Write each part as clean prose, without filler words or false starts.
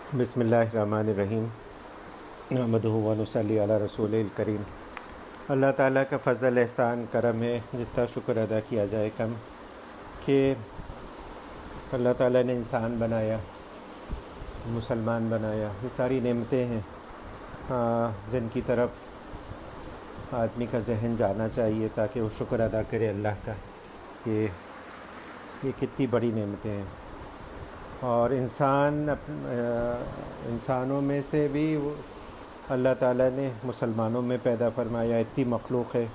بسم اللہ الرحمن الرحیم نحمدہ و نصلی علی رسول الکریم۔ اللہ تعالیٰ کا فضل احسان کرم ہے، جتنا شکر ادا کیا جائے کم، کہ اللہ تعالیٰ نے انسان بنایا، مسلمان بنایا۔ یہ ساری نعمتیں ہیں جن کی طرف آدمی کا ذہن جانا چاہیے تاکہ وہ شکر ادا کرے اللہ کا کہ یہ کتنی بڑی نعمتیں ہیں۔ اور انسانوں میں سے بھی اللہ تعالیٰ نے مسلمانوں میں پیدا فرمایا۔ اتنی مخلوق ہے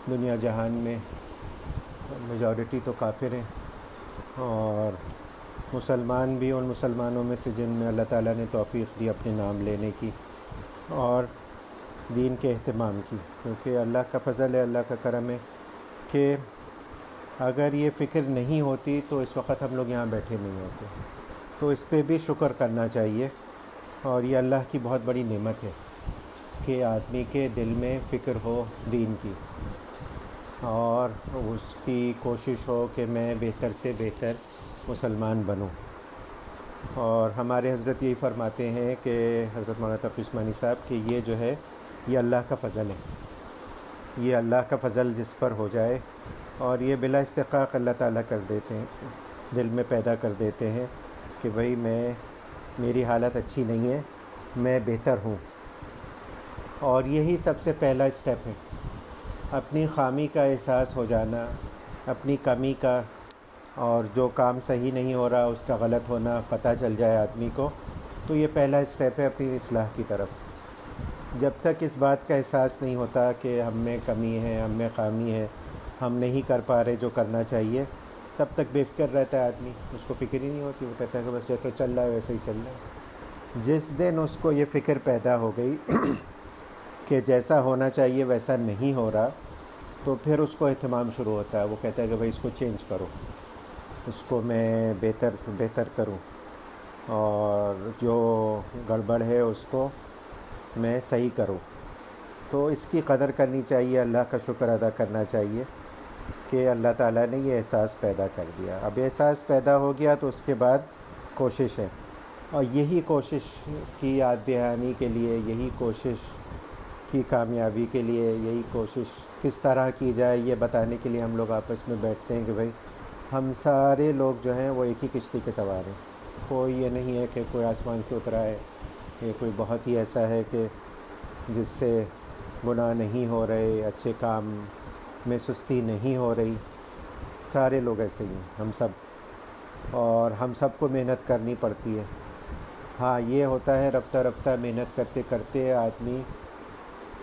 دنیا جہان میں، میجورٹی تو کافر ہیں، اور مسلمان بھی ان مسلمانوں میں سے جن میں اللہ تعالیٰ نے توفیق دی اپنے نام لینے کی اور دین کے اہتمام کی، کیونکہ اللہ کا فضل ہے، اللہ کا کرم ہے کہ اگر یہ فکر نہیں ہوتی تو اس وقت ہم لوگ یہاں بیٹھے نہیں ہوتے۔ تو اس پہ بھی شکر کرنا چاہیے، اور یہ اللہ کی بہت بڑی نعمت ہے کہ آدمی کے دل میں فکر ہو دین کی، اور اس کی کوشش ہو کہ میں بہتر سے بہتر مسلمان بنوں۔ اور ہمارے حضرت یہی فرماتے ہیں کہ حضرت مولانا تقی عثمانی صاحب کہ یہ جو ہے یہ اللہ کا فضل ہے، یہ اللہ کا فضل جس پر ہو جائے، اور یہ بلا استحقاق اللہ تعالیٰ کر دیتے ہیں، دل میں پیدا کر دیتے ہیں کہ بھئی میری حالت اچھی نہیں ہے، میں بہتر ہوں۔ اور یہی سب سے پہلا اسٹیپ ہے، اپنی خامی کا احساس ہو جانا، اپنی کمی کا، اور جو کام صحیح نہیں ہو رہا اس کا غلط ہونا پتہ چل جائے آدمی کو، تو یہ پہلا اسٹیپ ہے اپنی اصلاح کی طرف۔ جب تک اس بات کا احساس نہیں ہوتا کہ ہم میں کمی ہے، ہم میں خامی ہے، ہم نہیں کر پا رہے جو کرنا چاہیے، تب تک بے فکر رہتا ہے آدمی، اس کو فکر ہی نہیں ہوتی، وہ کہتا ہے کہ بس جیسے چل رہا ہے ویسے ہی چل رہا ہے۔ جس دن اس کو یہ فکر پیدا ہو گئی کہ جیسا ہونا چاہیے ویسا نہیں ہو رہا، تو پھر اس کو اہتمام شروع ہوتا ہے، وہ کہتا ہے کہ بھائی اس کو چینج کرو، اس کو میں بہتر سے بہتر کروں، اور جو گڑبڑ ہے اس کو میں صحیح کروں۔ تو اس کی قدر کرنی چاہیے، اللہ کا شکر ادا کرنا چاہیے کہ اللہ تعالیٰ نے یہ احساس پیدا کر دیا۔ اب احساس پیدا ہو گیا تو اس کے بعد کوشش ہے، اور یہی کوشش کی یاد دہانی کے لیے، یہی کوشش کی کامیابی کے لیے، یہی کوشش کس طرح کی جائے یہ بتانے کے لیے ہم لوگ آپس میں بیٹھتے ہیں کہ بھئی ہم سارے لوگ جو ہیں وہ ایک ہی کشتی کے سوار ہیں۔ کوئی یہ نہیں ہے کہ کوئی آسمان سے اترا ہے، یہ کوئی بہت ہی ایسا ہے کہ جس سے گناہ نہیں ہو رہے، اچھے کام میں سستی نہیں ہو رہی۔ سارے لوگ ایسے ہی ہیں، ہم سب، اور ہم سب کو محنت کرنی پڑتی ہے۔ ہاں یہ ہوتا ہے رفتہ رفتہ محنت کرتے کرتے آدمی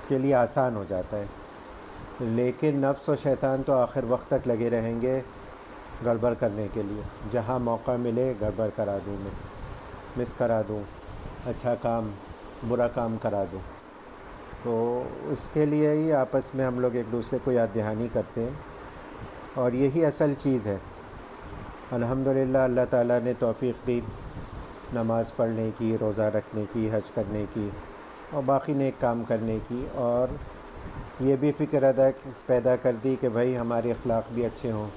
کے لیے آسان ہو جاتا ہے، لیکن نفس و شیطان تو آخر وقت تک لگے رہیں گے گڑبڑ کرنے کے لیے۔ جہاں موقع ملے گڑبڑ کرا دوں، میں مس کرا دوں، اچھا کام برا کام کرا دوں۔ تو اس کے لیے ہی آپس میں ہم لوگ ایک دوسرے کو یاد دہانی کرتے ہیں، اور یہی اصل چیز ہے۔ الحمدللہ اللہ تعالیٰ نے توفیق دی نماز پڑھنے کی، روزہ رکھنے کی، حج کرنے کی، اور باقی نیک کام کرنے کی، اور یہ بھی فکر پیدا کر دی کہ بھائی ہمارے اخلاق بھی اچھے ہوں،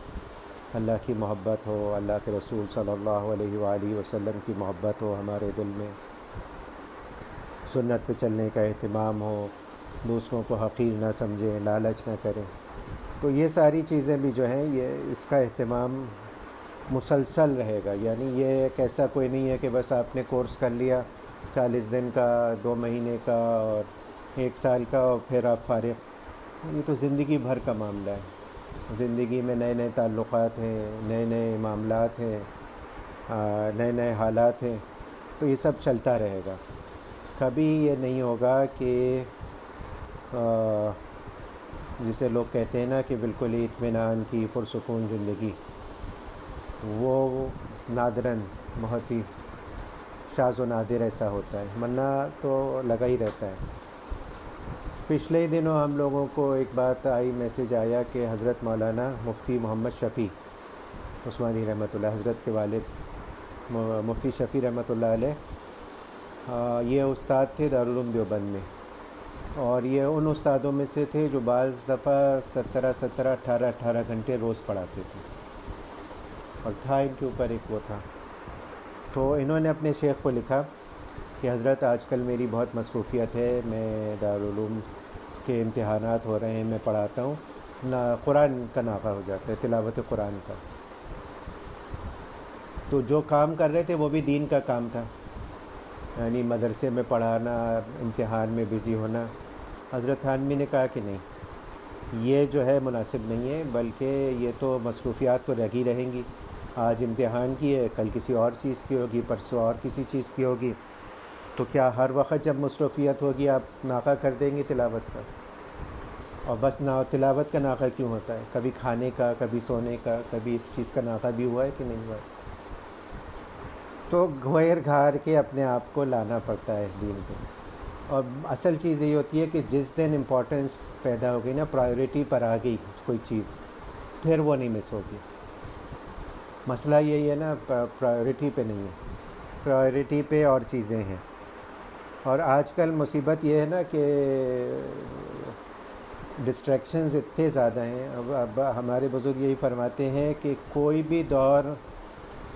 اللہ کی محبت ہو، اللہ کے رسول صلی اللہ علیہ وآلہ وسلم کی محبت ہو ہمارے دل میں، سنت پہ چلنے کا اہتمام ہو، دوسروں کو حقیر نہ سمجھیں، لالچ نہ کریں۔ تو یہ ساری چیزیں بھی جو ہیں یہ اس کا اہتمام مسلسل رہے گا، یعنی یہ ایک ایسا کوئی نہیں ہے کہ بس آپ نے کورس کر لیا 40 دن کا، 2 مہینے کا، اور 1 سال کا، اور پھر آپ فارغ۔ یہ تو زندگی بھر کا معاملہ ہے، زندگی میں نئے نئے تعلقات ہیں، نئے نئے معاملات ہیں، نئے نئے حالات ہیں، تو یہ سب چلتا رہے گا۔ کبھی یہ نہیں ہوگا کہ جسے لوگ کہتے ہیں نا کہ بالکل اطمینان کی پرسکون زندگی، وہ نادراً، بہت ہی شاذ و نادر ایسا ہوتا ہے، ورنہ تو لگا ہی رہتا ہے۔ پچھلے ہی دنوں ہم لوگوں کو ایک بات آئی، میسیج آیا کہ حضرت مولانا مفتی محمد شفیع عثمانی رحمۃ اللہ، حضرت کے والد مفتی شفیع رحمۃ اللہ علیہ، یہ استاد تھے دارالعلوم دیوبند میں، اور یہ ان استادوں میں سے تھے جو بعض دفعہ 18 گھنٹے روز پڑھاتے تھے، اور تھا ان کے اوپر ایک وہ تھا۔ تو انہوں نے اپنے شیخ کو لکھا کہ حضرت آج کل میری بہت مصروفیت ہے، میں دارالعلوم کے امتحانات ہو رہے ہیں، میں پڑھاتا ہوں نہ، قرآن کا ناغہ ہو جاتا ہے، تلاوت قرآن کا۔ تو جو کام کر رہے تھے وہ بھی دین کا کام تھا، یعنی مدرسے میں پڑھانا، امتحان میں بزی ہونا۔ حضرت تھانوی نے کہا کہ نہیں، یہ جو ہے مناسب نہیں ہے، بلکہ یہ تو مصروفیات تو لگی رہیں گی، آج امتحان کی ہے، کل کسی اور چیز کی ہوگی، پرسوں اور کسی چیز کی ہوگی، تو کیا ہر وقت جب مصروفیت ہوگی آپ ناغہ کر دیں گے تلاوت کا؟ اور بس تلاوت کا ناغہ کیوں ہوتا ہے؟ کبھی کھانے کا، کبھی سونے کا، کبھی اس چیز کا ناغہ بھی ہوا ہے کہ نہیں ہوا ہے؟ تو گھیر گھار کے اپنے آپ کو لانا پڑتا ہے دین پہ۔ اور اصل چیز یہ ہوتی ہے کہ جس دن امپورٹنس پیدا ہو گئی نا، پرائیورٹی پر آ گئی کوئی چیز، پھر وہ نہیں مس ہوگی۔ مسئلہ یہی ہے نا، پرائیورٹی پہ نہیں ہے، پرائیورٹی پہ اور چیزیں ہیں۔ اور آج کل مصیبت یہ ہے نا کہ ڈسٹریکشنز اتنے زیادہ ہیں۔ اب ہمارے بزرگ یہی فرماتے ہیں کہ کوئی بھی دور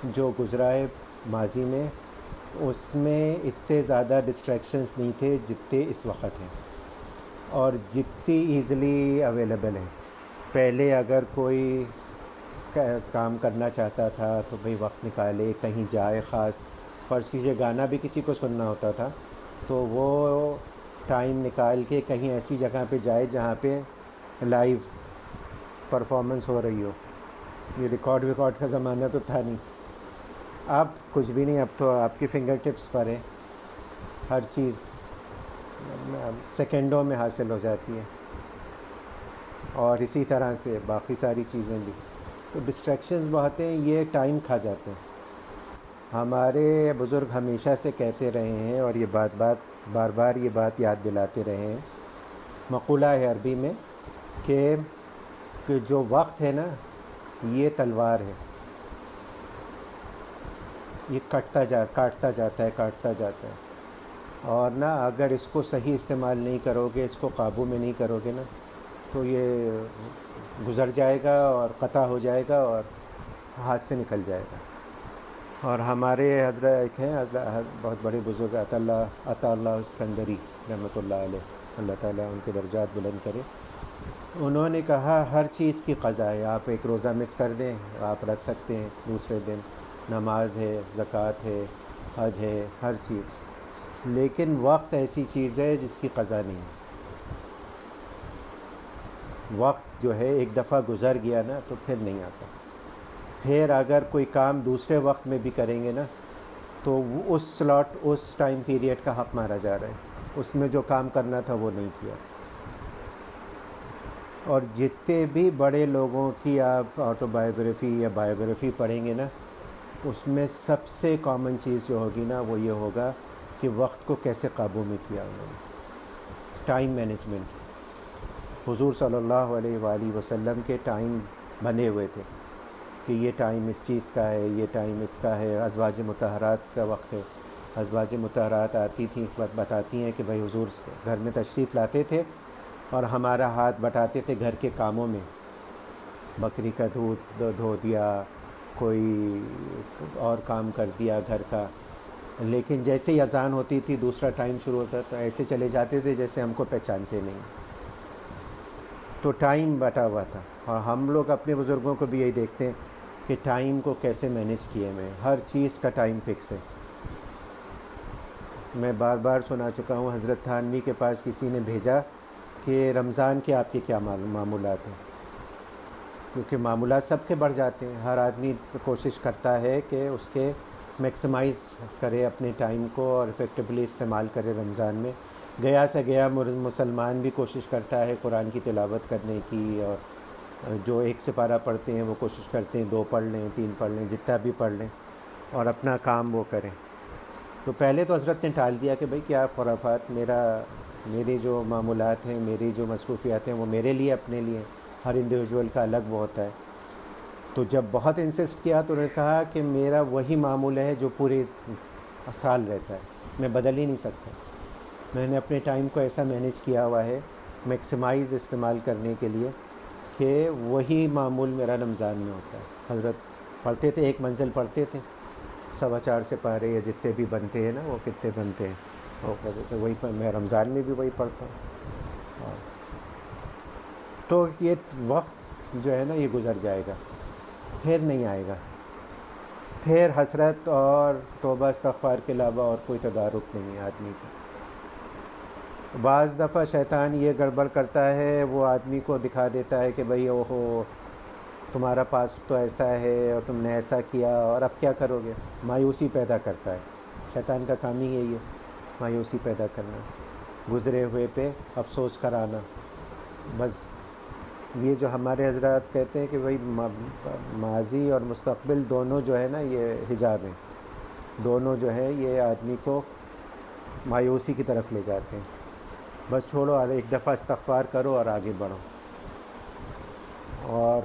جو گزرا ہے ماضی میں، اس میں اتنے زیادہ ڈسٹریکشنز نہیں تھے جتنے اس وقت ہیں، اور جتنی ایزلی اویلیبل ہیں۔ پہلے اگر کوئی کام کرنا چاہتا تھا تو بھئی وقت نکالے، کہیں جائے، خاص فرض کیجیے گانا بھی کسی کو سننا ہوتا تھا تو وہ ٹائم نکال کے کہیں ایسی جگہ پہ جائے جہاں پہ لائیو پرفارمنس ہو رہی ہو۔ یہ ریکارڈ کا زمانہ تو تھا نہیں، اب کچھ بھی نہیں، اب تو آپ کی فنگر ٹپس پر ہے، ہر چیز سیکنڈوں میں حاصل ہو جاتی ہے، اور اسی طرح سے باقی ساری چیزیں بھی۔ تو ڈسٹریکشنز بہت ہیں، یہ ٹائم کھا جاتے ہیں۔ ہمارے بزرگ ہمیشہ سے کہتے رہے ہیں، اور یہ بار بار یہ بات یاد دلاتے رہے ہیں، مقولہ ہے عربی میں کہ جو وقت ہے نا یہ تلوار ہے، یہ کاٹتا جاتا ہے، اور نا اگر اس کو صحیح استعمال نہیں کرو گے، اس کو قابو میں نہیں کرو گے نا، تو یہ گزر جائے گا اور قطع ہو جائے گا اور ہاتھ سے نکل جائے گا۔ اور ہمارے حضرت ایک ہیں، بہت بڑے بزرگ عطا اللہ اسکندری رحمۃ اللہ علیہ، اللہ تعالیٰ ان کے درجات بلند کرے، انہوں نے کہا ہر چیز کی قضا ہے، آپ ایک روزہ مس کر دیں آپ رکھ سکتے ہیں دوسرے دن، نماز ہے، زکوٰۃ ہے، حج ہے، ہر چیز، لیکن وقت ایسی چیز ہے جس کی قضا نہیں ہے۔ وقت جو ہے ایک دفعہ گزر گیا نا تو پھر نہیں آتا، پھر اگر کوئی کام دوسرے وقت میں بھی کریں گے نا تو اس سلاٹ، اس ٹائم پیریڈ کا حق مارا جا رہا ہے، اس میں جو کام کرنا تھا وہ نہیں کیا۔ اور جتنے بھی بڑے لوگوں کی آپ آٹو بایوگرافی یا بایوگرافی پڑھیں گے نا، اس میں سب سے کامن چیز جو ہوگی نا وہ یہ ہوگا کہ وقت کو کیسے قابو میں کیا انہوں نے، ٹائم مینجمنٹ۔ حضور صلی اللہ علیہ وآلہ وسلم کے ٹائم بندھے ہوئے تھے کہ یہ ٹائم اس چیز کا ہے، یہ ٹائم اس کا ہے۔ ازواج مطہرات کا وقت ہے، ازواج مطہرات آتی تھیں، بتاتی ہیں کہ بھائی حضور گھر میں تشریف لاتے تھے اور ہمارا ہاتھ بٹاتے تھے گھر کے کاموں میں، بکری کا دودھ دھو دیا، کوئی اور کام کر دیا گھر کا، لیکن جیسے ہی اذان ہوتی تھی دوسرا ٹائم شروع ہوتا تو ایسے چلے جاتے تھے جیسے ہم کو پہچانتے نہیں۔ تو ٹائم بٹا ہوا تھا، اور ہم لوگ اپنے بزرگوں کو بھی یہی دیکھتے ہیں کہ ٹائم کو کیسے مینیج کیے میں، ہر چیز کا ٹائم فکس ہے۔ میں بار بار سنا چکا ہوں، حضرت تھانوی کے پاس کسی نے بھیجا کہ رمضان کے آپ کے کیا معمولات ہیں، کیونکہ معمولات سب کے بڑھ جاتے ہیں، ہر آدمی کوشش کرتا ہے کہ اس کے میکسیمائز کرے اپنے ٹائم کو اور افیکٹولی استعمال کرے رمضان میں۔ گیا سے گیا مسلمان بھی کوشش کرتا ہے قرآن کی تلاوت کرنے کی، اور جو ایک سپارہ پڑھتے ہیں وہ کوشش کرتے ہیں 2 پڑھ لیں، 3 پڑھ لیں، جتنا بھی پڑھ لیں، اور اپنا کام وہ کریں۔ تو پہلے تو حضرت نے ٹال دیا کہ بھئی کیا خرافات، میری جو معمولات ہیں، میری جو مصروفیات ہیں وہ میرے لیے، اپنے لیے، ہر انڈیویجول کا الگ وہ ہوتا ہے۔ تو جب بہت انسسٹ کیا تو انہوں نے کہا کہ میرا وہی معمول ہے جو پورے سال رہتا ہے، میں بدل ہی نہیں سکتا، میں نے اپنے ٹائم کو ایسا مینیج کیا ہوا ہے میکسیمائز استعمال کرنے کے لیے کہ وہی معمول میرا رمضان میں ہوتا ہے۔ حضرت پڑھتے تھے، ایک منزل پڑھتے تھے، 4:15 سے پارے یا جتنے بھی بنتے ہیں نا، وہ کتنے بنتے ہیں، وہ وہی میں رمضان میں بھی وہی پڑھتا ہوں۔ تو یہ وقت جو ہے نا یہ گزر جائے گا، پھر نہیں آئے گا، پھر حسرت اور توبہ استغفار کے علاوہ اور کوئی تدارک نہیں ہے آدمی کا۔ بعض دفعہ شیطان یہ گڑبڑ کرتا ہے، وہ آدمی کو دکھا دیتا ہے کہ بھئی اوہو تمہارا پاس تو ایسا ہے اور تم نے ایسا کیا اور اب کیا کرو گے، مایوسی پیدا کرتا ہے۔ شیطان کا کام ہی یہی ہے، مایوسی پیدا کرنا، گزرے ہوئے پہ افسوس کرانا۔ بس یہ جو ہمارے حضرات کہتے ہیں کہ بھئی ماضی اور مستقبل دونوں جو ہے نا یہ حجاب ہیں، دونوں جو ہے یہ آدمی کو مایوسی کی طرف لے جاتے ہیں۔ بس چھوڑو، ایک دفعہ استغفار کرو اور آگے بڑھو، اور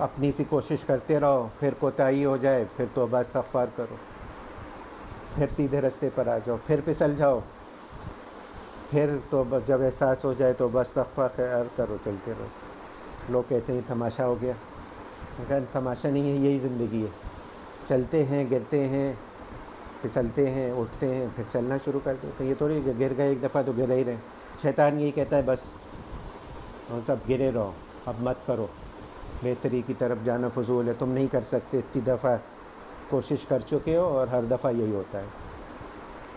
اپنی سی کوشش کرتے رہو، پھر کوتاہی ہو جائے پھر توبہ استغفار کرو، پھر سیدھے رستے پر آ جاؤ، پھر پھسل جاؤ، پھر توبہ جب احساس ہو جائے توبہ استغفار کرو، چلتے رہو۔ لوگ کہتے ہیں تماشا ہو گیا، مگر تماشا نہیں ہے، یہی زندگی ہے، چلتے ہیں، گرتے ہیں، پھسلتے ہیں، اٹھتے ہیں، پھر چلنا شروع کر دیتے ہیں۔ یہ تھوڑی کہ گر گئے ایک دفعہ تو گر ہی رہے۔ شیطان یہی کہتا ہے بس ہم سب گرے رہو، اب مت کرو، بہتری کی طرف جانا فضول ہے، تم نہیں کر سکتے، اتنی دفعہ کوشش کر چکے ہو اور ہر دفعہ یہی ہوتا ہے۔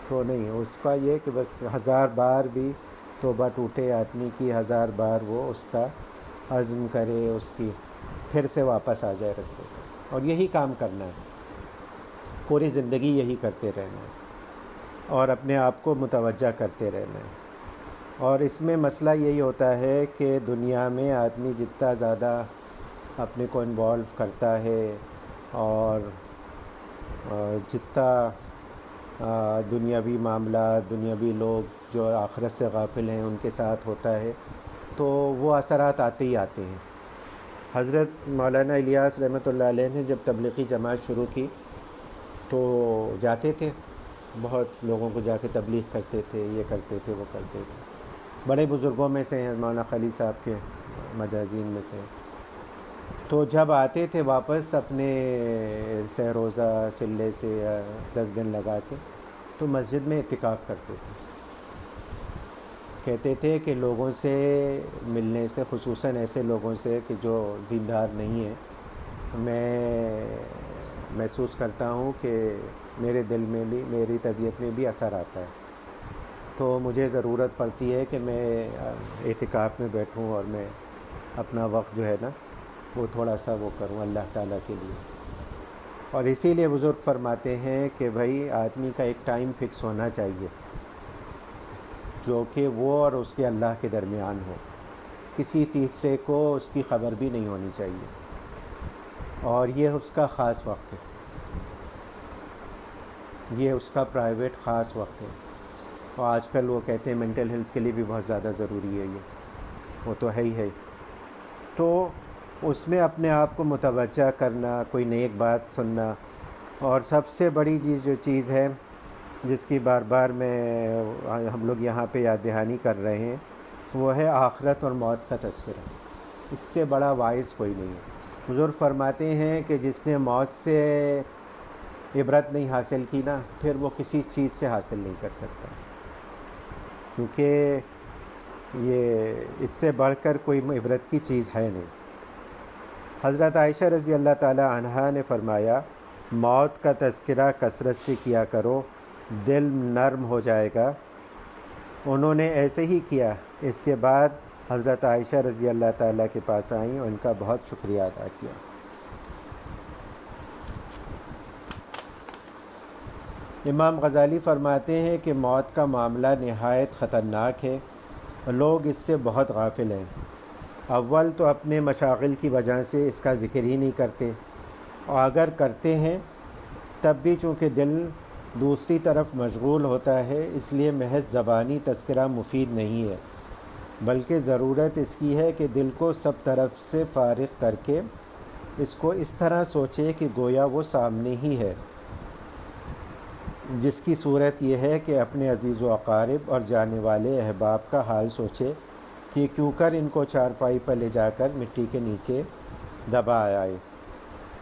تو نہیں، اس کا یہ کہ بس 1000 بار بھی توبہ ٹوٹے آدمی کی، 1000 بار وہ اس کا عزم کرے، اس کی پھر سے واپس آ جائے رستے پر، اور یہی کام کرنا ہے، پوری زندگی یہی کرتے رہنا ہے اور اپنے آپ کو متوجہ کرتے رہنا ہے۔ اور اس میں مسئلہ یہی ہوتا ہے کہ دنیا میں آدمی جتنا زیادہ اپنے کو انوالو کرتا ہے اور جتنا دنیاوی معاملات، دنیاوی لوگ جو آخرت سے غافل ہیں ان کے ساتھ ہوتا ہے، تو وہ اثرات آتے ہی آتے ہیں۔ حضرت مولانا الیاس رحمۃ اللہ علیہ نے جب تبلیغی جماعت شروع کی تو جاتے تھے، بہت لوگوں کو جا کے تبلیغ کرتے تھے، یہ کرتے تھے، وہ کرتے تھے۔ بڑے بزرگوں میں سے ہیں، مولانا خلی صاحب کے مجازین میں سے۔ تو جب آتے تھے واپس اپنے سہ روزہ چلے سے 10 دن لگا کے، تو مسجد میں اعتکاف کرتے تھے۔ کہتے تھے کہ لوگوں سے ملنے سے، خصوصاً ایسے لوگوں سے کہ جو دیندار نہیں ہیں، میں محسوس کرتا ہوں کہ میرے دل میں بھی، میری طبیعت میں بھی اثر آتا ہے، تو مجھے ضرورت پڑتی ہے کہ میں اعتکاف میں بیٹھوں اور میں اپنا وقت جو ہے نا وہ تھوڑا سا وہ کروں اللہ تعالیٰ کے لیے۔ اور اسی لیے بزرگ فرماتے ہیں کہ بھائی آدمی کا ایک ٹائم فکس ہونا چاہیے جو کہ وہ اور اس کے اللہ کے درمیان ہو، کسی تیسرے کو اس کی خبر بھی نہیں ہونی چاہیے، اور یہ اس کا خاص وقت ہے، یہ اس کا پرائیویٹ خاص وقت ہے۔ اور آج کل وہ کہتے ہیں مینٹل ہیلتھ کے لیے بھی بہت زیادہ ضروری ہے، یہ وہ تو ہے ہی ہے۔ تو اس میں اپنے آپ کو متوجہ کرنا، کوئی نیک بات سننا، اور سب سے بڑی جو چیز ہے جس کی بار بار ہم لوگ یہاں پہ یاد دہانی کر رہے ہیں، وہ ہے آخرت اور موت کا تذکرہ۔ اس سے بڑا واعظ کوئی نہیں ہے۔ بزرگ فرماتے ہیں کہ جس نے موت سے عبرت نہیں حاصل کی نا، پھر وہ کسی چیز سے حاصل نہیں کر سکتا، کیونکہ یہ اس سے بڑھ کر کوئی عبرت کی چیز ہے نہیں۔ حضرت عائشہ رضی اللہ تعالی عنہا نے فرمایا، موت کا تذکرہ کثرت سے کیا کرو، دل نرم ہو جائے گا۔ انہوں نے ایسے ہی کیا۔ اس کے بعد حضرت عائشہ رضی اللہ تعالیٰ کے پاس آئیں اور ان کا بہت شکریہ ادا کیا۔ امام غزالی فرماتے ہیں کہ موت کا معاملہ نہایت خطرناک ہے، لوگ اس سے بہت غافل ہیں۔ اول تو اپنے مشاغل کی وجہ سے اس کا ذکر ہی نہیں کرتے، اور اگر کرتے ہیں تب بھی چونکہ دل دوسری طرف مشغول ہوتا ہے، اس لیے محض زبانی تذکرہ مفید نہیں ہے، بلکہ ضرورت اس کی ہے کہ دل کو سب طرف سے فارغ کر کے اس کو اس طرح سوچے کہ گویا وہ سامنے ہی ہے، جس کی صورت یہ ہے کہ اپنے عزیز و اقارب اور جانے والے احباب کا حال سوچے کہ کیوں کر ان کو چارپائی پر لے جا کر مٹی کے نیچے دبا آئے۔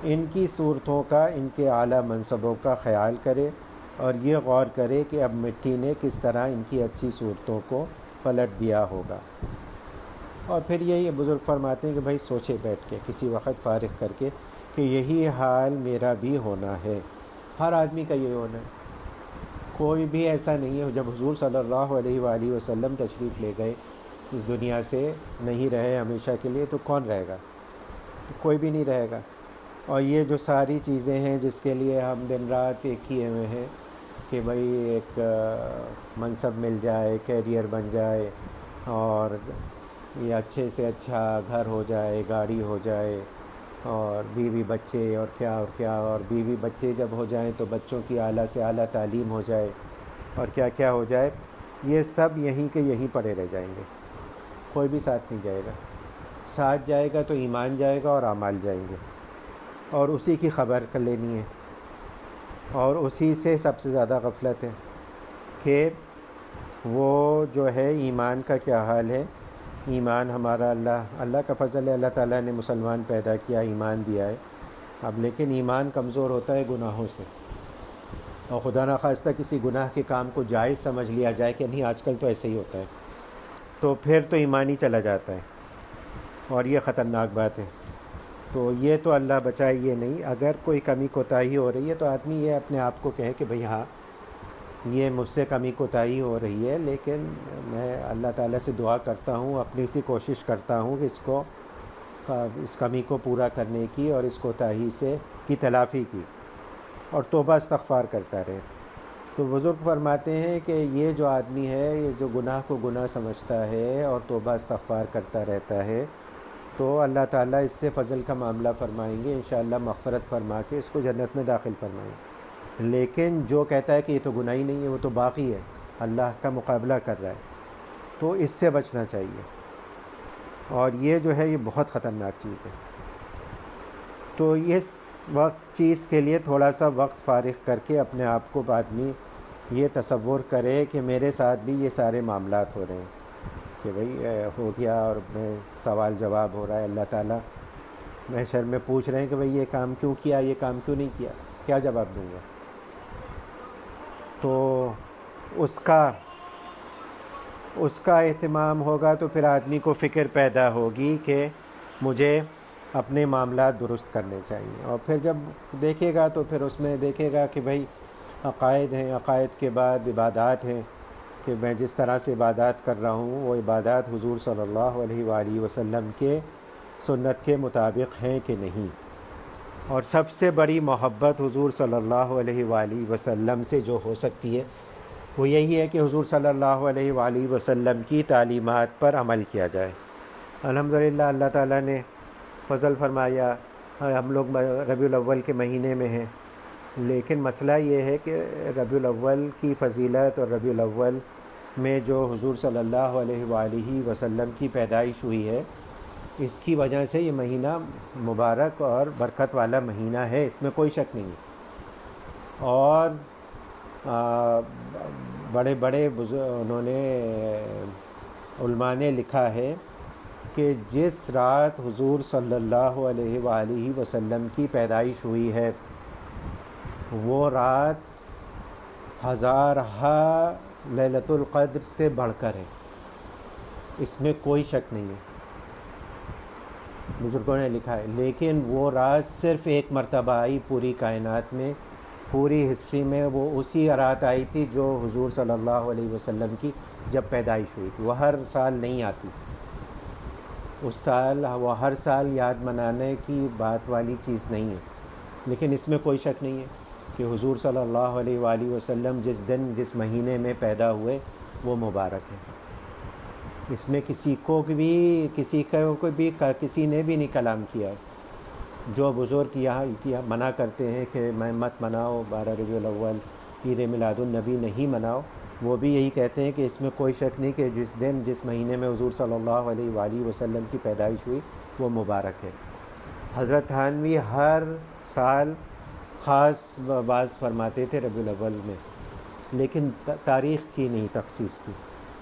ان کی صورتوں کا، ان کے اعلیٰ منصبوں کا خیال کرے اور یہ غور کرے کہ اب مٹی نے کس طرح ان کی اچھی صورتوں کو پلٹ دیا ہوگا۔ اور پھر یہی بزرگ فرماتے ہیں کہ بھائی سوچے بیٹھ کے کسی وقت فارغ کر کے کہ یہی حال میرا بھی ہونا ہے، ہر آدمی کا یہ ہونا ہے۔ کوئی بھی ایسا نہیں ہے، جب حضور صلی اللہ علیہ وآلہ وسلم تشریف لے گئے اس دنیا سے، نہیں رہے ہمیشہ کے لیے، تو کون رہے گا؟ کوئی بھی نہیں رہے گا۔ اور یہ جو ساری چیزیں ہیں جس کے لیے ہم دن رات ایک کیے ہوئے ہیں کہ بھئی ایک منصب مل جائے، کیریئر بن جائے، اور یہ اچھے سے اچھا گھر ہو جائے، گاڑی ہو جائے، اور بیوی بچے اور کیا، اور بیوی بچے جب ہو جائیں تو بچوں کی اعلیٰ سے اعلیٰ تعلیم ہو جائے، اور کیا کیا ہو جائے، یہ سب یہیں کے یہیں پڑے رہ جائیں گے، کوئی بھی ساتھ نہیں جائے گا۔ ساتھ جائے گا تو ایمان جائے گا اور اعمال جائیں گے، اور اسی کی خبر کر لینی ہے۔ اور اسی سے سب سے زیادہ غفلت ہے کہ وہ جو ہے ایمان کا کیا حال ہے۔ ایمان ہمارا اللہ کا فضل ہے، اللہ تعالیٰ نے مسلمان پیدا کیا، ایمان دیا ہے، اب لیکن ایمان کمزور ہوتا ہے گناہوں سے، اور خدا نخواستہ کسی گناہ کے کام کو جائز سمجھ لیا جائے کہ نہیں آج کل تو ایسے ہی ہوتا ہے، تو پھر تو ایمان ہی چلا جاتا ہے، اور یہ خطرناک بات ہے۔ تو یہ تو اللہ بچائے، یہ نہیں، اگر کوئی کمی کوتاہی ہو رہی ہے تو آدمی یہ اپنے آپ کو کہے کہ بھئی ہاں یہ مجھ سے کمی کوتاہی ہو رہی ہے، لیکن میں اللہ تعالیٰ سے دعا کرتا ہوں، اپنی سی کوشش کرتا ہوں کہ اس کمی کو پورا کرنے کی اور اس کوتاہی سے کی تلافی کی، اور توبہ استغفار کرتا رہے۔ تو بزرگ فرماتے ہیں کہ یہ جو آدمی ہے، یہ جو گناہ کو گناہ سمجھتا ہے اور توبہ استغفار کرتا رہتا ہے، تو اللہ تعالیٰ اس سے فضل کا معاملہ فرمائیں گے، انشاءاللہ مغفرت فرما کے اس کو جنت میں داخل فرمائیں گے۔ لیکن جو کہتا ہے کہ یہ تو گناہ ہی نہیں ہے، وہ تو باقی ہے، اللہ کا مقابلہ کر رہا ہے، تو اس سے بچنا چاہیے، اور یہ جو ہے یہ بہت خطرناک چیز ہے۔ تو اس وقت چیز کے لیے تھوڑا سا وقت فارغ کر کے اپنے آپ کو آدمی یہ تصور کرے کہ میرے ساتھ بھی یہ سارے معاملات ہو رہے ہیں، کہ بھئی ہو گیا اور میں سوال جواب ہو رہا ہے، اللہ تعالیٰ محشر میں پوچھ رہے ہیں کہ بھئی یہ کام کیوں کیا، یہ کام کیوں نہیں کیا، کیا جواب دوں گا؟ تو اس کا اہتمام ہوگا تو پھر آدمی کو فکر پیدا ہوگی کہ مجھے اپنے معاملات درست کرنے چاہیے، اور پھر جب دیکھے گا تو پھر اس میں دیکھے گا کہ بھئی عقائد ہیں، عقائد کے بعد عبادات ہیں، کہ میں جس طرح سے عبادات کر رہا ہوں وہ عبادات حضور صلی اللہ علیہ وآلہ وسلم کے سنت کے مطابق ہیں کہ نہیں۔ اور سب سے بڑی محبت حضور صلی اللہ علیہ وآلہ وسلم سے جو ہو سکتی ہے وہ یہی ہے کہ حضور صلی اللہ علیہ وآلہ وسلم کی تعلیمات پر عمل کیا جائے۔ الحمدللہ اللہ تعالیٰ نے فضل فرمایا، ہم لوگ ربیع الاول کے مہینے میں ہیں، لیکن مسئلہ یہ ہے کہ ربیع الاول کی فضیلت اور ربیع الاول میں جو حضور صلی اللہ علیہ وآلہ وسلم کی پیدائش ہوئی ہے، اس کی وجہ سے یہ مہینہ مبارک اور برکت والا مہینہ ہے، اس میں کوئی شک نہیں ہے۔ اور بڑے بڑے انہوں نے علماء نے لکھا ہے کہ جس رات حضور صلی اللہ علیہ وآلہ وسلم کی پیدائش ہوئی ہے وہ رات ہزارہا لیلۃ القدر سے بڑھ کر ہے، اس میں کوئی شک نہیں ہے، بزرگوں نے لکھا ہے۔ لیکن وہ رات صرف ایک مرتبہ آئی پوری کائنات میں، پوری ہسٹری میں، وہ اسی رات آئی تھی جو حضور صلی اللہ علیہ وسلم کی جب پیدائش ہوئی تھی، وہ ہر سال نہیں آتی، اس سال وہ ہر سال یاد منانے کی بات والی چیز نہیں ہے۔ لیکن اس میں کوئی شک نہیں ہے کہ حضور صلی اللہ علیہ وآلہ وسلم جس دن جس مہینے میں پیدا ہوئے وہ مبارک ہے، اس میں کسی نے بھی نہیں کلام کیا۔ جو بزرگ یہاں منع کرتے ہیں کہ میں مت مناؤ 12 ربیع الاول، عید میلاد النبی نہیں مناؤ، وہ بھی یہی کہتے ہیں کہ اس میں کوئی شک نہیں کہ جس دن جس مہینے میں حضور صلی اللہ علیہ وآلہ وسلم کی پیدائش ہوئی وہ مبارک ہے۔ حضرت تھانوی ہر سال خاص باز فرماتے تھے ربیع الاول میں، لیکن تاریخ کی نہیں تخصیص کی،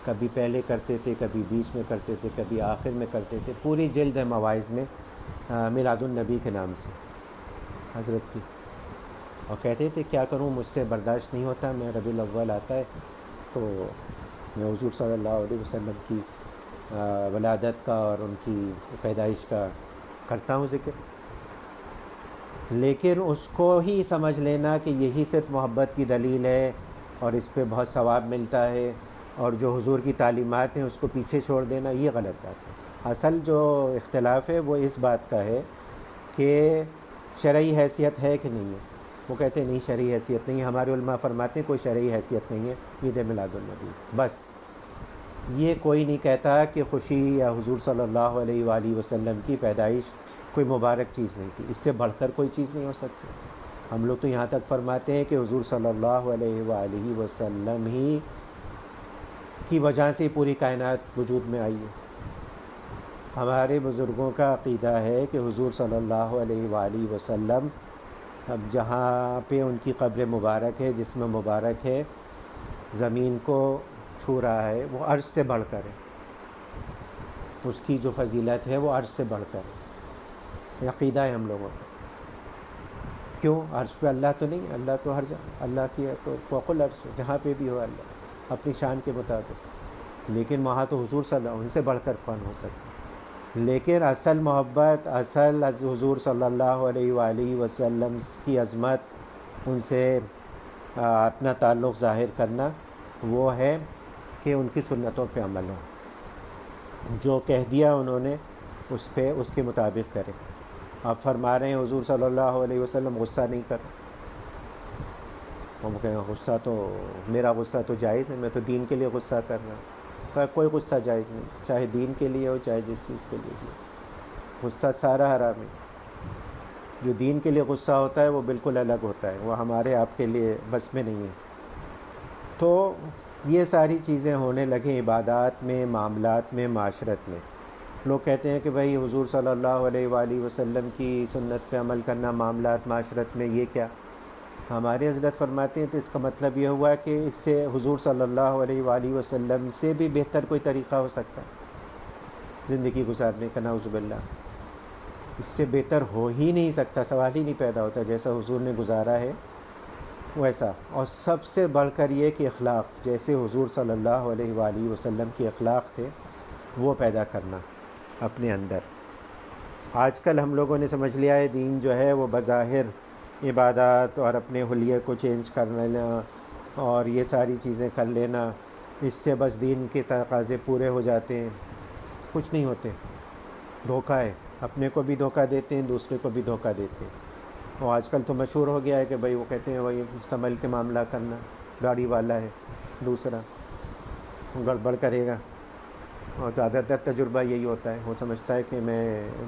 کبھی پہلے کرتے تھے، کبھی بیچ میں کرتے تھے، کبھی آخر میں کرتے تھے، پوری جلد ہے مواعظ میں میلاد النبی کے نام سے۔ حضرت کی، اور کہتے تھے کیا کروں، مجھ سے برداشت نہیں ہوتا، میں ربیع الاول آتا ہے تو میں حضور صلی اللہ علیہ وسلم کی ولادت کا اور ان کی پیدائش کا کرتا ہوں ذکر، لیکن اس کو ہی سمجھ لینا کہ یہی صرف محبت کی دلیل ہے اور اس پہ بہت ثواب ملتا ہے، اور جو حضور کی تعلیمات ہیں اس کو پیچھے چھوڑ دینا، یہ غلط بات ہے۔ اصل جو اختلاف ہے وہ اس بات کا ہے کہ شرعی حیثیت ہے کہ نہیں ہے۔ وہ کہتے ہیں نہیں شرعی حیثیت نہیں ہے، ہمارے علماء فرماتے ہیں کوئی شرعی حیثیت نہیں ہے عید میلاد النبی، بس یہ کوئی نہیں کہتا کہ خوشی یا حضور صلی اللہ علیہ وآلہ وسلم کی پیدائش کوئی مبارک چیز نہیں تھی، اس سے بڑھ کر کوئی چیز نہیں ہو سکتی۔ ہم لوگ تو یہاں تک فرماتے ہیں کہ حضور صلی اللہ علیہ وآلہ وسلم ہی کی وجہ سے پوری کائنات وجود میں آئی ہے۔ ہمارے بزرگوں کا عقیدہ ہے کہ حضور صلی اللہ علیہ وآلہ وسلم اب جہاں پہ ان کی قبر مبارک ہے، جسم مبارک ہے، زمین کو چھو رہا ہے، وہ عرش سے بڑھ کر ہے، اس کی جو فضیلت ہے وہ عرش سے بڑھ کر ہے، یہ عقیدہ ہے ہم لوگوں کا۔ کیوں؟ عرش پہ اللہ تو نہیں، اللہ تو ہر جگہ، اللہ کی ہے تو فوق العرش ہے، جہاں پہ بھی ہو اللہ اپنی شان کے مطابق، لیکن وہاں تو حضور صلی اللہ علیہ وسلم ان سے بڑھ کر کون ہو سکتا۔ لیکن اصل محبت، اصل حضور صلی اللہ علیہ وآلہ وسلم کی عظمت، ان سے اپنا تعلق ظاہر کرنا، وہ ہے کہ ان کی سنتوں پہ عمل ہو، جو کہہ دیا انہوں نے اس پہ اس کے مطابق کرے۔ آپ فرما رہے ہیں حضور صلی اللہ علیہ وسلم غصہ نہیں کرتے، ہم کہیں غصہ تو میرا غصہ تو جائز ہے، میں تو دین کے لیے غصہ کر رہا ہوں۔ کوئی غصہ جائز نہیں، چاہے دین کے لیے ہو چاہے جس چیز کے لیے ہو، غصہ سارا حرام ہے۔ جو دین کے لیے غصہ ہوتا ہے وہ بالکل الگ ہوتا ہے، وہ ہمارے آپ کے لیے بس میں نہیں ہے۔ تو یہ ساری چیزیں ہونے لگیں عبادات میں، معاملات میں، معاشرت میں۔ لوگ کہتے ہیں کہ بھائی حضور صلی اللہ علیہ وآلہ وسلم کی سنت پہ عمل کرنا معاملات معاشرت میں، یہ کیا؟ ہمارے حضرت فرماتے ہیں تو اس کا مطلب یہ ہوا کہ اس سے حضور صلی اللہ علیہ وآلہ وسلم سے بھی بہتر کوئی طریقہ ہو سکتا ہے زندگی گزارنے کا، نعوذ باللہ، اس سے بہتر ہو ہی نہیں سکتا، سوال ہی نہیں پیدا ہوتا، جیسا حضور نے گزارا ہے ویسا۔ اور سب سے بڑھ کر یہ کہ اخلاق، جیسے حضور صلی اللہ علیہ وآلہ وسلم کے اخلاق تھے وہ پیدا کرنا اپنے اندر۔ آج کل ہم لوگوں نے سمجھ لیا ہے دین جو ہے وہ بظاہر عبادات اور اپنے حلیے کو چینج کر لینا اور یہ ساری چیزیں کر لینا، اس سے بس دین کے تقاضے پورے ہو جاتے ہیں۔ کچھ نہیں ہوتے، دھوکہ ہے، اپنے کو بھی دھوکہ دیتے ہیں، دوسرے کو بھی دھوکہ دیتے ہیں۔ اور آج کل تو مشہور ہو گیا ہے کہ بھائی وہ کہتے ہیں وہی سنبھل کے معاملہ کرنا، گاڑی والا ہے دوسرا گڑبڑ کرے گا، اور زیادہ تر تجربہ یہی ہوتا ہے، وہ سمجھتا ہے کہ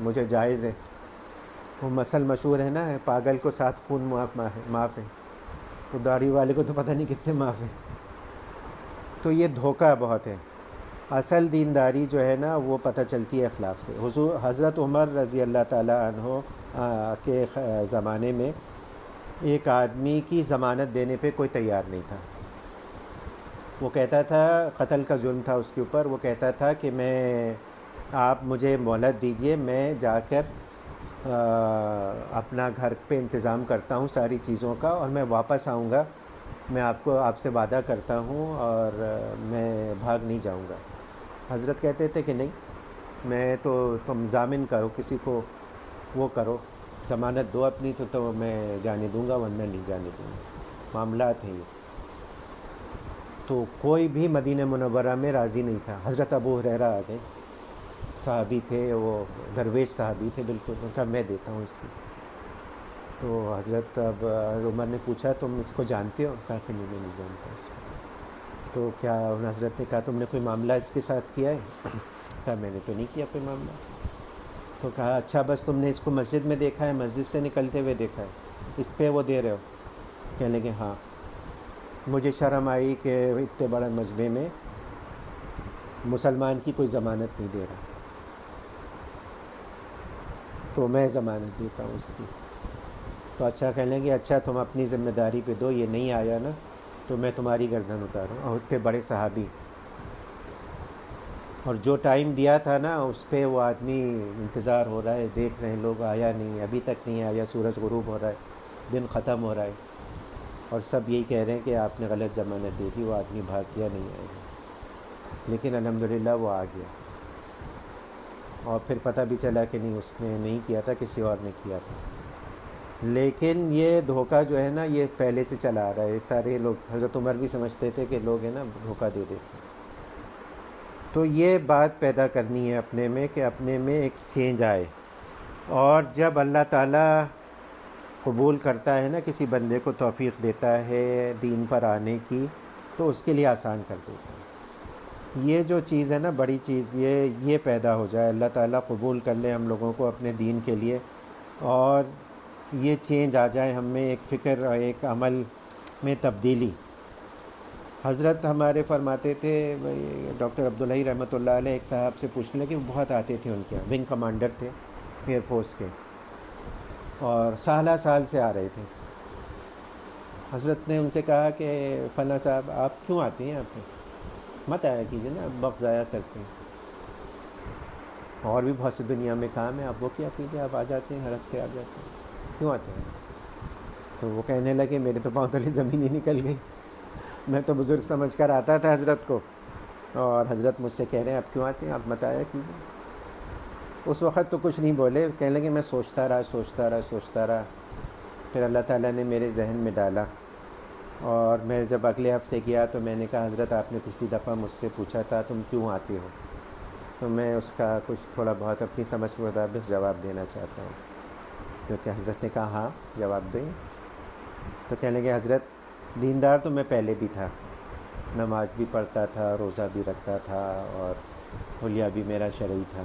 مجھے جائز ہے۔ وہ مثل مشہور ہے نا، پاگل کو 7 خون معاف ہے، تو داڑھی والے کو تو پتہ نہیں کتنے معاف ہیں۔ تو یہ دھوکہ بہت ہے۔ اصل دینداری جو ہے نا وہ پتہ چلتی ہے اخلاق سے۔ حضرت عمر رضی اللہ تعالیٰ عنہ کے زمانے میں ایک آدمی کی ضمانت دینے پہ کوئی تیار نہیں تھا۔ وہ کہتا تھا، قتل کا جرم تھا اس کے اوپر، وہ کہتا تھا کہ آپ مجھے مہلت دیجئے، میں جا کر اپنا گھر پہ انتظام کرتا ہوں ساری چیزوں کا، اور میں واپس آؤں گا، میں آپ سے وعدہ کرتا ہوں، اور میں بھاگ نہیں جاؤں گا۔ حضرت کہتے تھے کہ نہیں، تم ضامن کرو، کسی کو وہ کرو، ضمانت دو اپنی، تو میں جانے دوں گا، ورنہ نہیں جانے دوں گا۔ معاملات ہیں یہ۔ تو کوئی بھی مدینہ منورہ میں راضی نہیں تھا۔ حضرت ابو ہریرہ آ گئے، صحابی تھے، وہ درویش صحابی تھے بالکل، ان کا میں دیتا ہوں اس کی۔ تو حضرت اب عمر نے پوچھا تم اس کو جانتے ہو؟ کہا کہ نہیں، میں نہیں جانتا اس کو۔ تو کیا حضرت نے کہا تم نے کوئی معاملہ اس کے ساتھ کیا ہے؟ کہا میں نے تو نہیں کیا کوئی معاملہ۔ تو کہا اچھا بس تم نے اس کو مسجد میں دیکھا ہے، مسجد سے نکلتے ہوئے دیکھا ہے، اس پہ وہ دے رہے ہو؟ کہنے لگے ہاں۔ مجھے شرم آئی کہ اتنے بڑے مجمع میں مسلمان کی کوئی ضمانت نہیں دے رہا، تو میں ضمانت دیتا ہوں اس کی۔ تو اچھا کہنے لگے اچھا تم اپنی ذمہ داری پہ دو، یہ نہیں آیا نا تو میں تمہاری گردن اتاروں۔ اور اتنے بڑے صحابی، اور جو ٹائم دیا تھا نا اس پہ وہ آدمی انتظار ہو رہا ہے، دیکھ رہے ہیں لوگ، آیا نہیں، ابھی تک نہیں آیا، سورج غروب ہو رہا ہے، دن ختم ہو رہا ہے، اور سب یہی کہہ رہے ہیں کہ آپ نے غلط ضمانت دے دی، وہ آدمی بھاگ گیا، نہیں آئے گا، لیکن الحمدللہ وہ آ گیا، اور پھر پتہ بھی چلا کہ نہیں، اس نے نہیں کیا تھا، کسی اور نے کیا تھا۔ لیکن یہ دھوکہ جو ہے نا یہ پہلے سے چلا آ رہا ہے، سارے لوگ، حضرت عمر بھی سمجھتے تھے کہ لوگ ہیں نا دھوکہ دے دیتے ہیں۔ تو یہ بات پیدا کرنی ہے اپنے میں کہ اپنے میں ایک چینج آئے، اور جب اللہ تعالیٰ قبول کرتا ہے نا کسی بندے کو، توفیق دیتا ہے دین پر آنے کی، تو اس کے لیے آسان کر دیتا ہے۔ یہ جو چیز ہے نا بڑی چیز، یہ پیدا ہو جائے، اللہ تعالیٰ قبول کر لے ہم لوگوں کو اپنے دین کے لیے، اور یہ چینج آ جائے ہم میں، ایک فکر اور ایک عمل میں تبدیلی۔ حضرت ہمارے فرماتے تھے، ڈاکٹر عبدالحی رحمۃ اللہ علیہ، ایک صاحب سے پوچھنے لگے، وہ بہت آتے تھے ان کے یہاں، ونگ کمانڈر تھے ایئر فورس کے، اور سالہ سال سے آ رہے تھے۔ حضرت نے ان سے کہا کہ فلاں صاحب آپ کیوں آتے ہیں یہاں پہ، مت آیا کیجیے نا، آپ وقت ضائع کرتے ہیں، اور بھی بہت سی دنیا میں کام ہے، آپ وہ کیا کیجیے، آپ آ جاتے ہیں، ہر ہفتے آ جاتے ہیں، کیوں آتے ہیں؟ تو وہ کہنے لگے میرے تو پاؤں تلے زمین ہی نکل گئی، میں تو بزرگ سمجھ کر آتا تھا حضرت کو، اور حضرت مجھ سے کہہ رہے ہیں آپ کیوں آتے ہیں، آپ مت آیا کیجیے۔ اس وقت تو کچھ نہیں بولے، کہنے لگے میں سوچتا رہا، پھر اللہ تعالیٰ نے میرے ذہن میں ڈالا، اور میں جب اگلے ہفتے گیا تو میں نے کہا حضرت آپ نے پچھلی دفعہ مجھ سے پوچھا تھا تم کیوں آتے ہو، تو میں اس کا کچھ تھوڑا بہت اپنی سمجھ کے مطابق جواب دینا چاہتا ہوں، کیونکہ حضرت نے کہا ہاں جواب دیں۔ تو کہنے لگے حضرت دیندار تو میں پہلے بھی تھا، نماز بھی پڑھتا تھا، روزہ بھی رکھتا تھا، اور حلیہ بھی میرا شرعی تھا،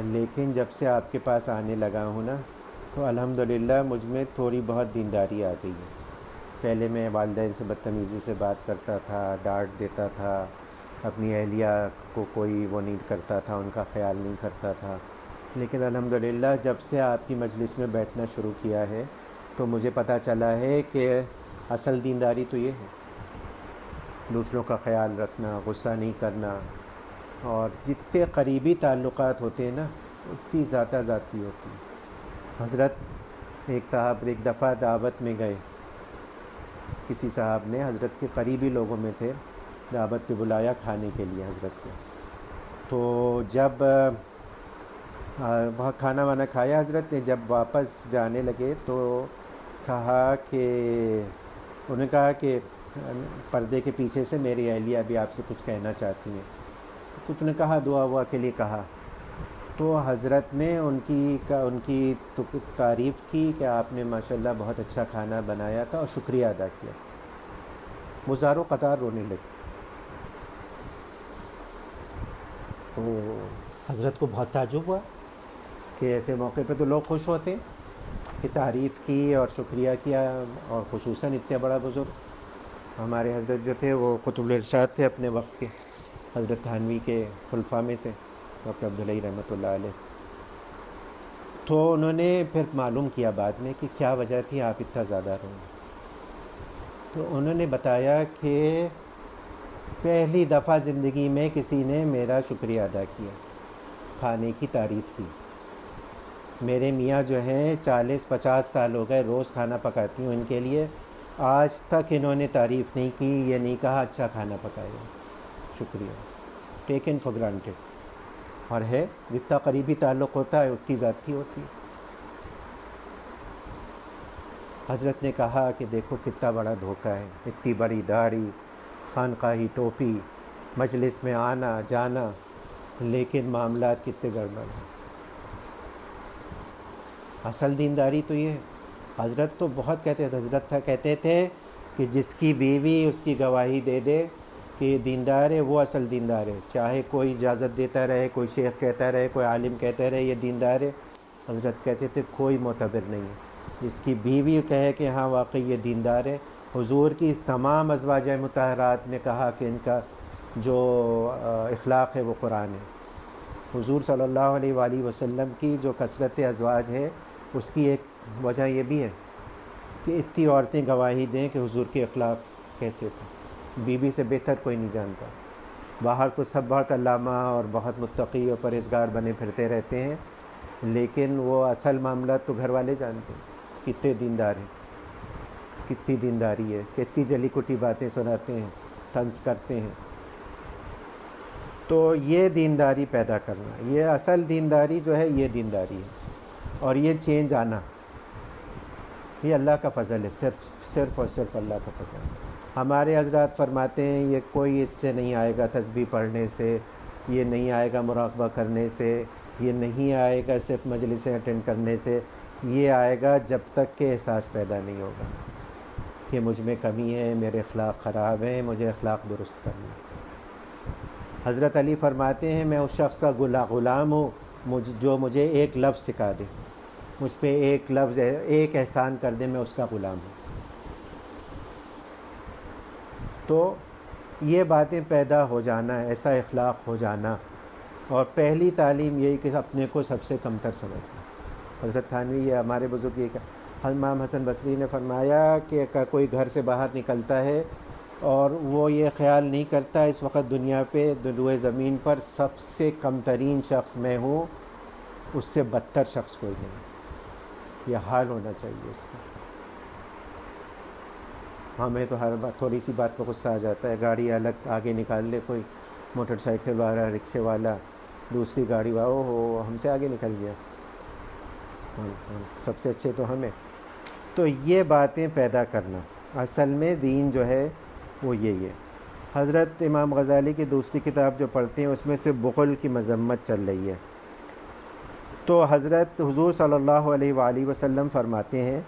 لیکن جب سے آپ کے پاس آنے لگا ہوں نا تو الحمدللہ مجھ میں تھوڑی بہت دینداری آ گئی ہے۔ پہلے میں والدین سے بدتمیزی سے بات کرتا تھا، ڈانٹ دیتا تھا، اپنی اہلیہ کو کوئی وہ نہیں کرتا تھا، ان کا خیال نہیں کرتا تھا، لیکن الحمدللہ جب سے آپ کی مجلس میں بیٹھنا شروع کیا ہے تو مجھے پتہ چلا ہے کہ اصل دینداری تو یہ ہے، دوسروں کا خیال رکھنا، غصہ نہیں کرنا، اور جتنے قریبی تعلقات ہوتے ہیں نا اتنی ذاتہ ذاتی ہوتی ہے۔ حضرت ایک صاحب ایک دفعہ دعوت میں گئے، کسی صاحب نے حضرت کے قریبی لوگوں میں تھے، دعوت پہ بلایا کھانے کے لیے حضرت کو، تو جب وہاں کھانا وانا کھایا حضرت نے، جب واپس جانے لگے تو کہا کہ انہوں نے کہا کہ پردے کے پیچھے سے میری اہلیہ بھی آپ سے کچھ کہنا چاہتی ہیں، تو کچھ نے کہا، دعا وعا کے لیے کہا، تو حضرت نے ان کی تعریف کی کہ آپ نے ماشاءاللہ بہت اچھا کھانا بنایا تھا، اور شکریہ ادا کیا، وہ زاروں قطار رونے لگے۔ تو حضرت کو بہت تعجب ہوا کہ ایسے موقع پہ تو لوگ خوش ہوتے ہیں، کہ تعریف کی اور شکریہ کیا، اور خصوصاً اتنے بڑا بزرگ ہمارے حضرت جو تھے وہ قطب الارشاد تھے اپنے وقت کے، حضرت تھانوی کے خلفاء میں سے، ڈاکٹر عبدالحی رحمۃ اللہ علیہ۔ تو انہوں نے پھر معلوم کیا بعد میں کہ کیا وجہ تھی آپ اتنا زیادہ روئے، تو انہوں نے بتایا کہ پہلی دفعہ زندگی میں کسی نے میرا شکریہ ادا کیا، کھانے کی تعریف کی۔ میرے میاں جو ہیں 40-50 سال ہو گئے روز کھانا پکاتی ہوں ان کے لیے، آج تک انہوں نے تعریف نہیں کی، یہ نہیں کہا اچھا کھانا پکایا، شکریہ، ٹیکن فار گرانٹیڈ۔ اور ہے جتنا قریبی تعلق ہوتا ہے اتنی ذاتی ہوتی ہے۔ حضرت نے کہا کہ دیکھو کتنا بڑا دھوکہ ہے، اتنی بڑی داڑھی، خانقاہی ٹوپی، مجلس میں آنا جانا، لیکن معاملات کتنے گڑبڑ ہیں۔ اصل دینداری تو یہ ہے۔ حضرت تو بہت کہتے تھے، کہتے تھے کہ جس کی بیوی اس کی گواہی دے دے کہ یہ دیندار ہے، وہ اصل دیندار ہے، چاہے کوئی اجازت دیتا رہے، کوئی شیخ کہتا رہے، کوئی عالم کہتا رہے یہ دیندار ہے، حضرت کہتے تھے کوئی معتبر نہیں ہے۔ جس کی بیوی کہے کہ ہاں واقعی یہ دیندار ہے، حضور کی تمام ازواج مطہرات نے کہا کہ ان کا جو اخلاق ہے وہ قرآن ہے۔ حضور صلی اللہ علیہ وآلہ وسلم کی جو کثرت ازواج ہے اس کی ایک وجہ یہ بھی ہے کہ اتنی عورتیں گواہی دیں کہ حضور کے اخلاق کیسے تھے، بیوی سے بہتر کوئی نہیں جانتا۔ باہر تو سب بہت علامہ اور بہت متقی اور پرہیزگار بنے پھرتے رہتے ہیں، لیکن وہ اصل معاملات تو گھر والے جانتے ہیں، کتنے دیندار ہیں، کتنی دینداری ہے، کتنی جلی کٹی باتیں سناتے ہیں، طنز کرتے ہیں۔ تو یہ دینداری پیدا کرنا، یہ اصل دینداری جو ہے، یہ دینداری ہے، اور یہ چینج آنا، یہ اللہ کا فضل ہے، صرف اور صرف اللہ کا فضل ہے۔ ہمارے حضرات فرماتے ہیں یہ کوئی اس سے نہیں آئے گا تسبیح پڑھنے سے، یہ نہیں آئے گا مراقبہ کرنے سے، یہ نہیں آئے گا صرف مجلسیں اٹینڈ کرنے سے، یہ آئے گا جب تک کہ احساس پیدا نہیں ہوگا کہ مجھ میں کمی ہے، میرے اخلاق خراب ہیں، مجھے اخلاق درست کرنا ہے۔ حضرت علی فرماتے ہیں میں اس شخص کا غلام ہوں جو مجھے ایک لفظ سکھا دے، مجھ پہ ایک لفظ ایک احسان کر دے، میں اس کا غلام ہوں۔ تو یہ باتیں پیدا ہو جانا، ایسا اخلاق ہو جانا، اور پہلی تعلیم یہی کہ اپنے کو سب سے کمتر سمجھنا۔ حضرت تھانوی، یہ ہمارے بزرگ، یہ امام حسن بصری نے فرمایا کہ کوئی گھر سے باہر نکلتا ہے اور وہ یہ خیال نہیں کرتا اس وقت دنیا پہ روئے زمین پر سب سے کم ترین شخص میں ہوں، اس سے بدتر شخص کوئی نہیں، یہ حال ہونا چاہیے اس کا۔ ہمیں تو ہر بات، تھوڑی سی بات پہ غصہ آ جاتا ہے، گاڑی الگ آگے نکال لے کوئی، موٹر سائیکل والا، رکشے والا، دوسری گاڑی والا، ہو ہم سے آگے نکل گیا، سب سے اچھے تو ہمیں۔ تو یہ باتیں پیدا کرنا، اصل میں دین جو ہے وہ یہی ہے۔ حضرت امام غزالی کی دوسری کتاب جو پڑھتے ہیں اس میں سے بخل کی مذمت چل رہی ہے۔ تو حضرت حضور صلی اللہ علیہ وآلہ وسلم فرماتے ہیں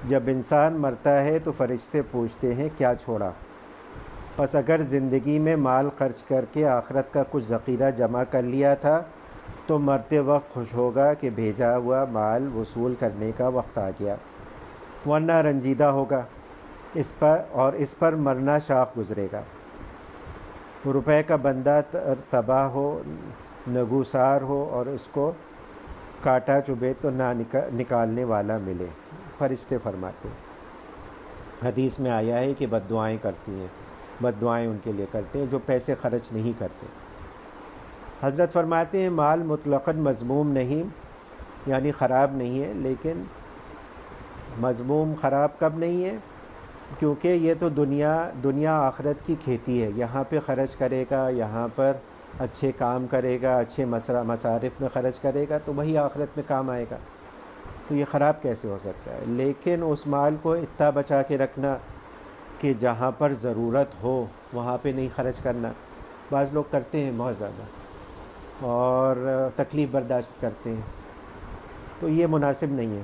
جب انسان مرتا ہے تو فرشتے پوچھتے ہیں کیا چھوڑا؟ پس اگر زندگی میں مال خرچ کر کے آخرت کا کچھ ذخیرہ جمع کر لیا تھا تو مرتے وقت خوش ہوگا کہ بھیجا ہوا مال وصول کرنے کا وقت آ گیا، ورنہ رنجیدہ ہوگا اس پر مرنا شاخ گزرے گا۔ روپے کا بندہ تباہ ہو، نگوسار ہو اور اس کو کاٹا چبھے تو نہ نکالنے والا ملے۔ فرشتے فرماتے ہیں، حدیث میں آیا ہے کہ بد دعائیں کرتی ہیں، بد دعائیں ان کے لیے کرتے ہیں جو پیسے خرچ نہیں کرتے۔ حضرت فرماتے ہیں مال مطلقاً مذموم نہیں، یعنی خراب نہیں ہے، لیکن مذموم خراب کب نہیں ہے؟ کیونکہ یہ تو دنیا آخرت کی کھیتی ہے، یہاں پہ خرچ کرے گا، یہاں پر اچھے کام کرے گا، اچھے مصارف میں خرچ کرے گا تو وہی آخرت میں کام آئے گا، تو یہ خراب کیسے ہو سکتا ہے؟ لیکن اس مال کو اتنا بچا کے رکھنا کہ جہاں پر ضرورت ہو وہاں پہ نہیں خرچ کرنا، بعض لوگ کرتے ہیں بہت زیادہ اور تکلیف برداشت کرتے ہیں، تو یہ مناسب نہیں ہے۔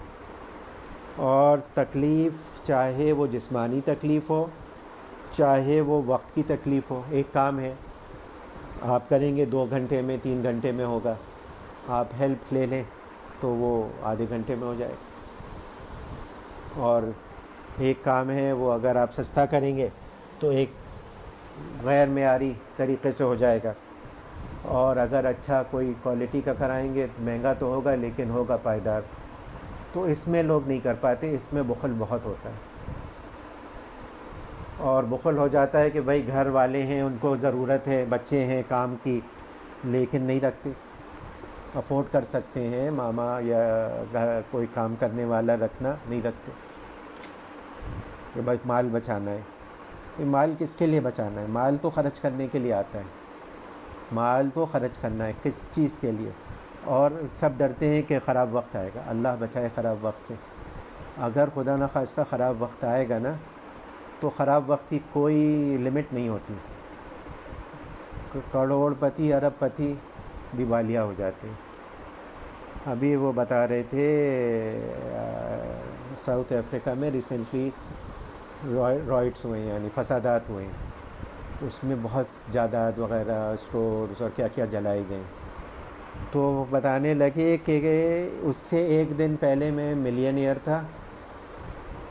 اور تکلیف چاہے وہ جسمانی تکلیف ہو، چاہے وہ وقت کی تکلیف ہو، ایک کام ہے آپ کریں گے 2 گھنٹے میں 3 گھنٹے میں ہوگا، آپ ہیلپ لے لیں تو وہ آدھے گھنٹے میں ہو جائے، اور ایک کام ہے وہ اگر آپ سستا کریں گے تو ایک غیر معیاری طریقے سے ہو جائے گا، اور اگر اچھا کوئی کوالٹی کا کرائیں گے تو مہنگا تو ہوگا لیکن ہوگا پائیدار۔ تو اس میں لوگ نہیں کر پاتے، اس میں بخل بہت ہوتا ہے، اور بخل ہو جاتا ہے کہ بھائی گھر والے ہیں، ان کو ضرورت ہے، بچے ہیں کام کی، لیکن نہیں رکھتے، افورڈ کر سکتے ہیں ماما یا کوئی کام کرنے والا رکھنا، نہیں رکھتے کہ بھائی مال بچانا ہے۔ یہ مال کس کے لیے بچانا ہے؟ مال تو خرچ کرنے کے لیے آتا ہے، مال تو خرچ کرنا ہے، کس چیز کے لیے؟ اور سب ڈرتے ہیں کہ خراب وقت آئے گا، اللہ بچائے خراب وقت سے۔ اگر خدا نخواستہ خراب وقت آئے گا نا تو خراب وقت کی کوئی لمٹ نہیں ہوتی، کروڑ پتی ارب پتی دیوالیہ ہو جاتے ہیں۔ ابھی وہ بتا رہے تھے ساؤتھ افریقہ میں ریسنٹلی رائٹس ہوئے ہیں، یعنی فسادات ہوئے ہیں، اس میں بہت جائیداد وغیرہ اسٹورز اور کیا کیا جلائے گئے، تو بتانے لگے کہ اس سے 1 دن پہلے میں ملینئر تھا،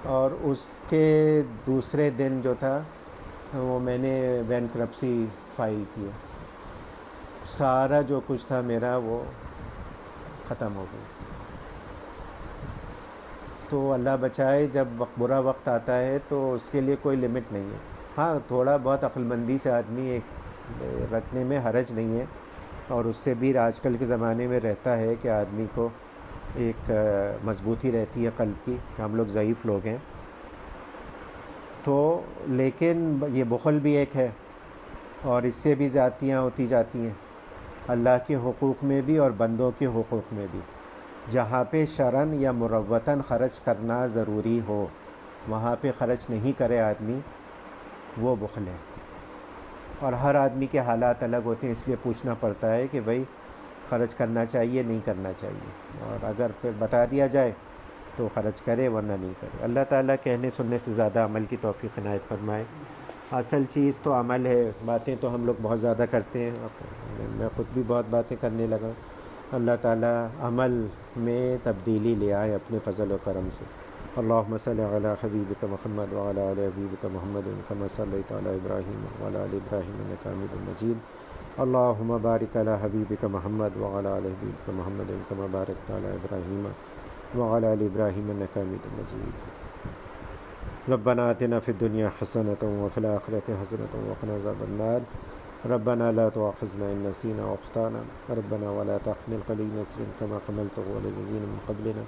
اور اس کے دوسرے دن جو تھا وہ میں نے بینکرپسی فائل کی، سارا جو کچھ تھا میرا وہ ختم ہو گیا۔ تو اللہ بچائے، جب برا وقت آتا ہے تو اس کے لیے کوئی لمٹ نہیں ہے۔ ہاں تھوڑا بہت عقل مندی سے آدمی ایک رکھنے میں حرج نہیں ہے، اور اس سے بھی آج کل کے زمانے میں رہتا ہے کہ آدمی کو ایک مضبوطی رہتی ہے قلب کی، کہ ہم لوگ ضعیف لوگ ہیں تو، لیکن یہ بخل بھی ایک ہے، اور اس سے بھی زیادتیاں ہوتی جاتی ہیں اللہ کے حقوق میں بھی اور بندوں کے حقوق میں بھی۔ جہاں پہ شرعاً یا مروتاً خرچ کرنا ضروری ہو وہاں پہ خرچ نہیں کرے آدمی، وہ بخل ہے۔ اور ہر آدمی کے حالات الگ ہوتے ہیں، اس لیے پوچھنا پڑتا ہے کہ بھئی خرچ کرنا چاہیے نہیں کرنا چاہیے، اور اگر پھر بتا دیا جائے تو خرچ کرے ورنہ نہیں کرے۔ اللہ تعالیٰ کہنے سننے سے زیادہ عمل کی توفیق عنایت فرمائے۔ اصل چیز تو عمل ہے، باتیں تو ہم لوگ بہت زیادہ کرتے ہیں، میں خود بھی بہت باتیں کرنے لگا۔ اللہ تعالیٰ عمل میں تبدیلی لے آئے اپنے فضل و کرم سے۔ اللہم صلی علی حبیبک محمد وعلی آل حبیبک محمد کما صلیت علی ابراہیم وعلی آل ابراہیم انک حمید مجید۔ اللہم بارک علی حبیبک محمد وعلی آل حبیبک محمد کما بارکت علی ابراہیم وعلی آل ابراہیم انک حمید مجید۔ ربنا آتنا فی الدنیا حسنۃ وفی الآخرۃ حسنۃ وقنا عذاب النار۔ ربنا لا تؤاخذنا ان نسینا واخطانا ربنا ولا تحمل علينا اصرا كما حملته على الذين من قبلنا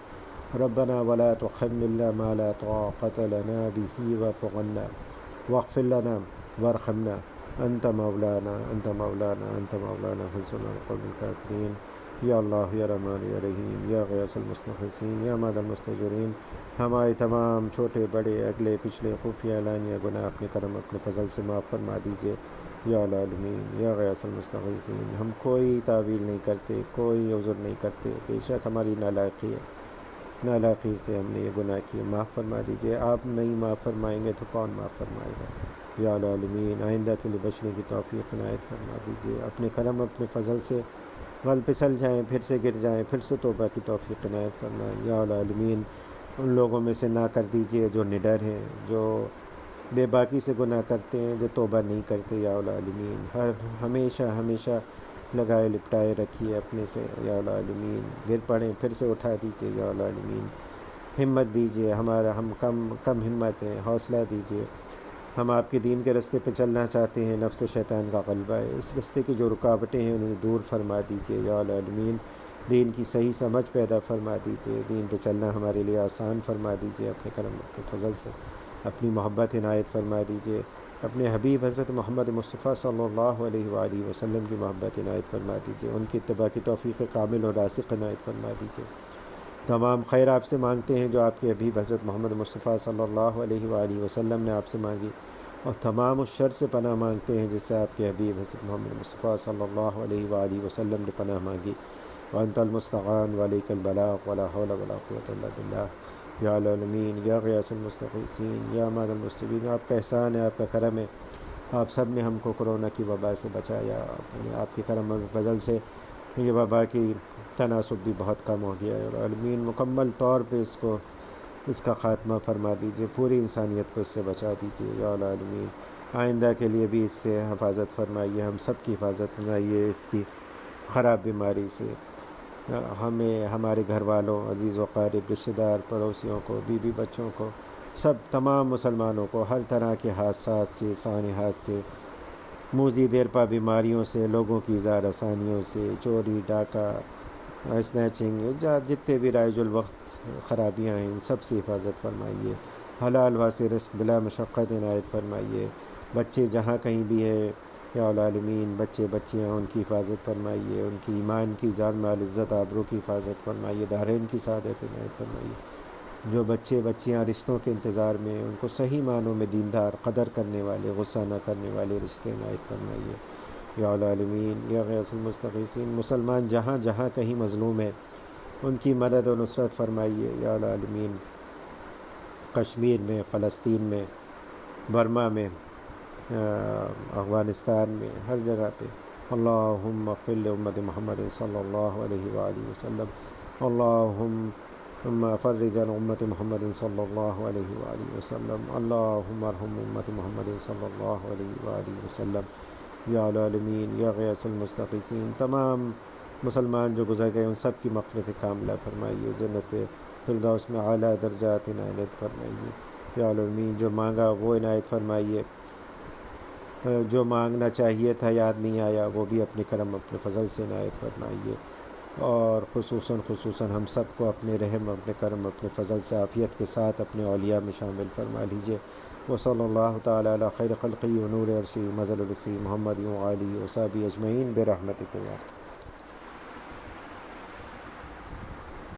ربنا ولا تحملنا ما لا طاقة لنا به واعف عنا واغفر لنا وارحمنا انت مولانا فانصرنا على القوم الكافرين۔ یا اللہ یا رحمان یا رحیم یا غیاث المستغیثین یا ماد المستجیرین، ہمارے تمام چھوٹے بڑے اگلے پچھلے خفیہ علانیہ گناہ اپنے کرم اپنے فضل سے معاف فرما دیجیے یا العالمین یا غیاث المستغیثین۔ ہم کوئی تعویل نہیں کرتے، کوئی عذر نہیں کرتے، بے شک ہماری نالائقی ہے، نالائقی سے ہم نے یہ گناہ کیے، معاف فرما دیجیے۔ آپ نہیں معاف فرمائیں گے تو کون معاف فرمائے گا یا العالمین۔ آئندہ کے لیے بچنے کی توفیق عنایت فرما دیجیے، اپنے کرم اپنے فضل سے غل پھسل جائیں پھر سے گر جائیں پھر سے توبہ کی توفیق عنایت فرمائیں یا العالمین۔ ان لوگوں میں سے نہ کر دیجیے جو نڈر ہیں، جو بے باکی سے گناہ کرتے ہیں، جو توبہ نہیں کرتے یا العالمین۔ ہمیشہ لگائے لپٹائے رکھیے اپنے سے یا العالمین، گر پڑیں پھر سے اٹھا دیجیے یا العالمین۔ ہمت دیجیے، ہم کم ہمت ہیں، حوصلہ دیجیے۔ ہم آپ کے دین کے راستے پہ چلنا چاہتے ہیں، نفس و شیطان کا غلبہ ہے، اس راستے کی جو رکاوٹیں ہیں انہیں دور فرما دیجیے یا العالمین۔ دین کی صحیح سمجھ پیدا فرما دیجیے، دین پہ چلنا ہمارے لیے آسان فرما دیجیے اپنے کرم اپنے فضل سے، اپنی محبت عنایت فرما دیجیے، اپنے حبیب حضرت محمد مصطفیٰ صلی اللہ علیہ وآلہ وسلم کی محبت عنایت فرما دیجیے، ان کی اتباع کی توفیق کامل اور راسخ عنایت فرما دیجیے۔ تمام خیر آپ سے مانگتے ہیں جو آپ کے حبیب حضرت محمد مصطفیٰ صلی اللہ علیہ وآلہ وسلم نے آپ سے مانگی، اور تمام اس شر سے پناہ مانگتے ہیں جس سے آپ کے حبیب حضرت محمد مصطفیٰ صلی اللہ علیہ وآلہ وسلم نے پناہ مانگی۔ وانت المستعان وعلیک البلاغ ولا حول ولا قوة الا باللہ یا العالمین یا غیاث المستغیثین یا ماد المستجیرین۔ آپ کا احسان ہے، آپ کا کرم ہے، آپ سب نے ہم کو کرونا کی وبا سے بچایا، آپ کے کرم و فضل سے یہ وبا کی تناسب بھی بہت کم ہو گیا ہے، اور عالمین مکمل طور پہ اس کا خاتمہ فرما دیجیے، پوری انسانیت کو اس سے بچا دیجیے یا العالمین۔ آئندہ کے لیے بھی اس سے حفاظت فرمائیے، ہم سب کی حفاظت فرمائیے اس کی خراب بیماری سے، ہمیں، ہمارے گھر والوں، عزیز و قارب، رشتہ دار، پڑوسیوں کو، بیوی بچوں کو، سب تمام مسلمانوں کو ہر طرح کے حادثات سے، سانحات سے، موذی دیرپا بیماریوں سے، لوگوں کی اظہار آسانیوں سے، چوری ڈاکہ اسنیچنگ، جتنے بھی رائج الوقت خرابیاں ہیں ان سب سے حفاظت فرمائیے، حلال واسع رزق بلا مشقت عنایت فرمائیے، بچے جہاں کہیں بھی ہے یا العالمین، بچے بچیاں ان کی حفاظت فرمائیے، ان کی ایمان کی جان مال عزت آبرو کی حفاظت فرمائیے، دارین کی سعادت عنایت فرمائیے۔ جو بچے بچیاں رشتوں کے انتظار میں، ان کو صحیح معنوں میں دیندار، قدر کرنے والے، غصہ نہ کرنے والے رشتے عنایت فرمائیے یا العالمین یا غیاث المستغیثین۔ مسلمان جہاں جہاں کہیں مظلوم ہے ان کی مدد و نصرت فرمائیے یا العالمین، کشمیر میں، فلسطین میں، برما میں، افغانستان میں، ہر جگہ پہ۔ اللہم اغفر لامت محمد صلی اللہ علیہ وآلہ وسلم، اللہم فرج عن امت محمد صلی اللہ علیہ وآلہ وسلم، اللہم ارحم امت محمد صلی اللہ علیہ وآلہ وسلم یا العالمین یا غیاث المستغیثین۔ تمام مسلمان جو گزر گئے ان سب کی مغفرت کاملہ فرمائیے، جنت فردوس میں اعلیٰ درجات عنایت فرمائیے یا العالمین۔ جو مانگا وہ عنایت فرمائیے، جو مانگنا چاہیے تھا یاد نہیں آیا وہ بھی اپنے کرم اپنے فضل سے عنایت فرمائیے، اور خصوصاً ہم سب کو اپنے رحم اپنے کرم اپنے فضل سے عافیت کے ساتھ اپنے اولیاء میں شامل فرما لیجیے۔ وصلی اللہ تعالی علی خیر خلقی و نور عرشی مظل الفی محمد و علی و صحبہ اجمعین برحمتک یا